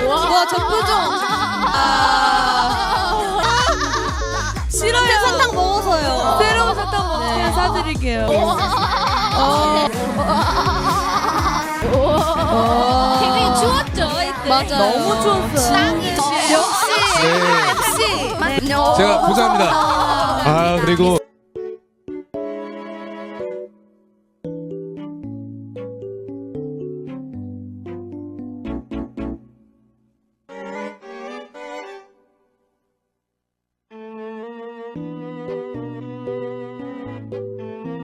와, 저 표정. 싫어요. 사탕 먹어서요. 새로운 사탕 먹으면 사드릴게요. 굉장히 추웠죠 이때. 맞아. 너무 추웠어요. 역시. 네. 역시. 제가 고생합니다. 그리고